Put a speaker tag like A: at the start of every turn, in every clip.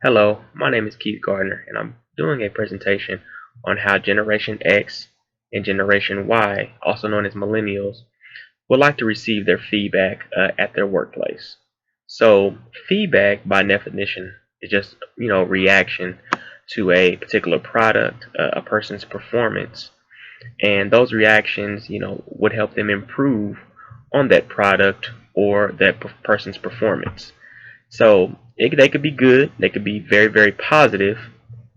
A: Hello, my name is Keith Gardner, and I'm doing a presentation on how Generation X and Generation Y, also known as Millennials, would like to receive their feedback at their workplace. So, feedback, by definition, is just reaction to a particular product, a person's performance, and those reactions, would help them improve on that product or that person's performance. So they could be good, they could be very, very positive,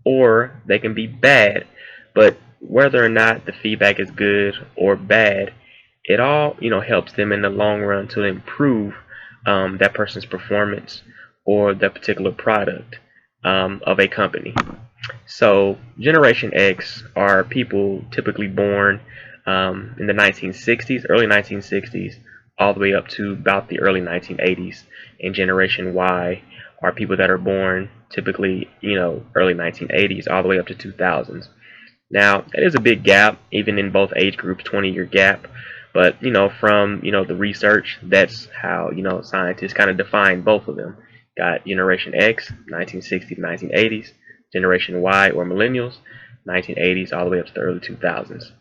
A: or they can be bad. But whether or not the feedback is good or bad, it all helps them in the long run to improve that person's performance or that particular product of a company. So Generation X are people typically born in the 1960s, early 1960s, all the way up to about the early 1980s. And Generation Y are people that are born typically, early 1980s, all the way up to 2000s. Now, that is a big gap, even in both age groups, 20-year gap. But, from, the research, that's how, scientists kind of define both of them. Got Generation X, 1960s to 1980s, Generation Y or Millennials, 1980s all the way up to the early 2000s.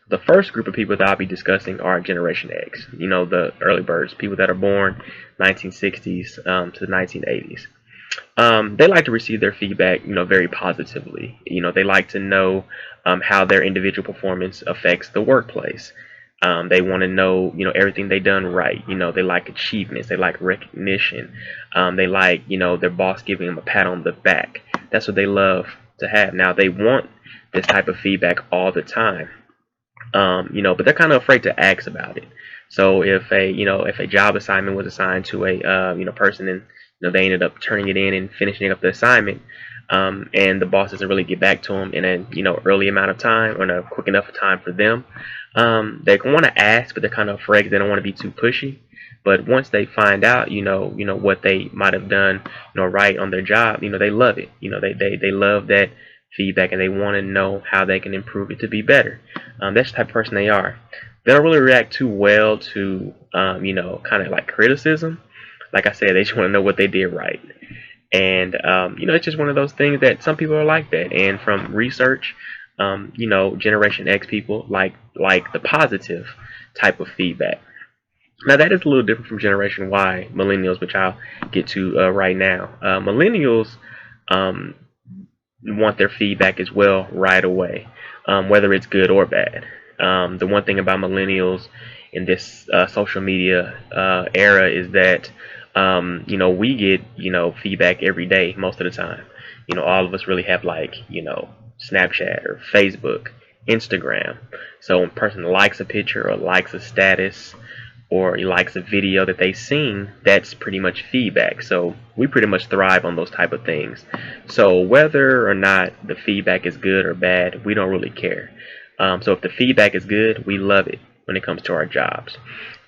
A: The first group of people that I'll be discussing are Generation X, the early birds, people that are born 1960s to the 1980s. They like to receive their feedback, very positively. They like to know how their individual performance affects the workplace. They want to know, everything they done right. They like achievements. They like recognition. They like, their boss giving them a pat on the back. That's what they love to have. Now, they want this type of feedback all the time. But they're kind of afraid to ask about it. So if a job assignment was assigned to a, person, and they ended up turning it in and finishing up the assignment, and the boss doesn't really get back to them in a, early amount of time or in a quick enough time for them, they want to ask, but they're kind of afraid 'cause they don't want to be too pushy. But once they find out, what they might have done, right on their job, they love it. They love that feedback, and they want to know how they can improve it to be better. That's the type of person they are. They don't really react too well to, kind of like criticism. Like I said, they just want to know what they did right. And, it's just one of those things that some people are like that. And from research, Generation X people like the positive type of feedback. Now that is a little different from Generation Y, Millennials, which I'll get to right now. Millennials um, want their feedback as well right away, whether it's good or bad. The one thing about Millennials in this social media era is that we get feedback every day most of the time. All of us really have like Snapchat or Facebook, Instagram. So when a person likes a picture or likes a status or he likes a video that they've seen, that's pretty much feedback. So we pretty much thrive on those type of things. So whether or not the feedback is good or bad, we don't really care. So if the feedback is good, we love it when it comes to our jobs.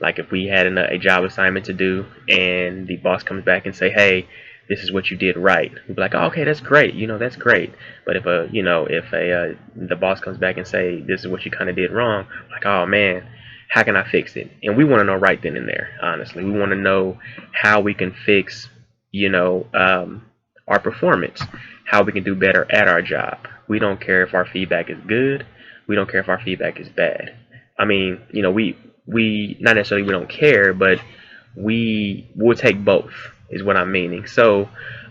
A: Like if we had a job assignment to do and the boss comes back and say, hey, this is what you did right. We'd be like, oh, okay, that's great. That's great. But if the boss comes back and say, this is what you kind of did wrong, like, oh man, how can I fix it? And we want to know right then and there, honestly. We want to know how we can fix, our performance, how we can do better at our job. We don't care if our feedback is good. We don't care if our feedback is bad. I mean, we not necessarily we don't care, but we will take both, is what I'm meaning. So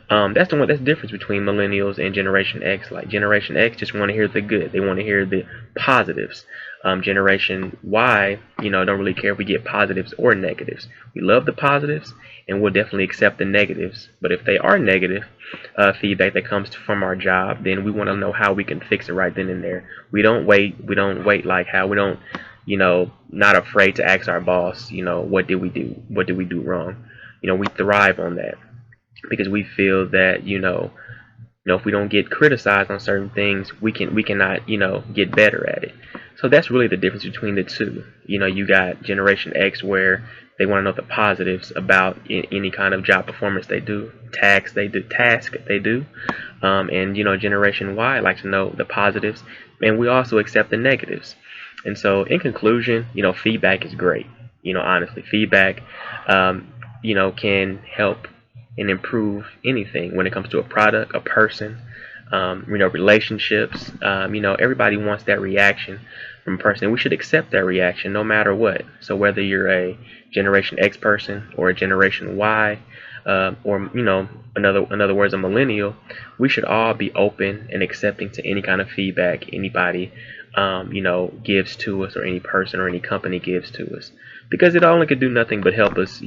A: that's the difference between Millennials and Generation X. Like Generation X just want to hear the good. They want to hear the positives. Generation Y, don't really care if we get positives or negatives. We love the positives, and we'll definitely accept the negatives. But if they are negative feedback that comes from our job, then we want to know how we can fix it right then and there. We don't wait. We don't wait like how we don't, not afraid to ask our boss, what did we do? What did we do wrong? We thrive on that because we feel that, if we don't get criticized on certain things, we cannot, get better at it. So that's really the difference between the two. You got Generation X where they want to know the positives about any kind of job performance they do, task they do, and Generation Y likes to know the positives, and we also accept the negatives. And so, in conclusion, feedback is great. Honestly, feedback, can help and improve anything when it comes to a product, a person, relationships. Everybody wants that reaction from a person, and we should accept that reaction no matter what. So whether you're a Generation X person or a Generation Y, or in other words, a millennial, we should all be open and accepting to any kind of feedback anybody gives to us, or any person or any company gives to us, because it only could do nothing but help us,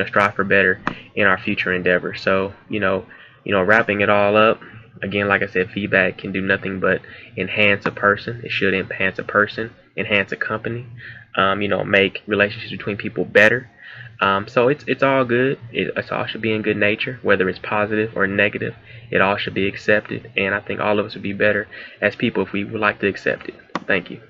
A: strive for better in our future endeavors. So, wrapping it all up, again, like I said, feedback can do nothing but enhance a person. It should enhance a person, enhance a company, make relationships between people better. So it's all good. It's all should be in good nature, whether it's positive or negative. It all should be accepted, and I think all of us would be better as people if we would like to accept it. Thank you.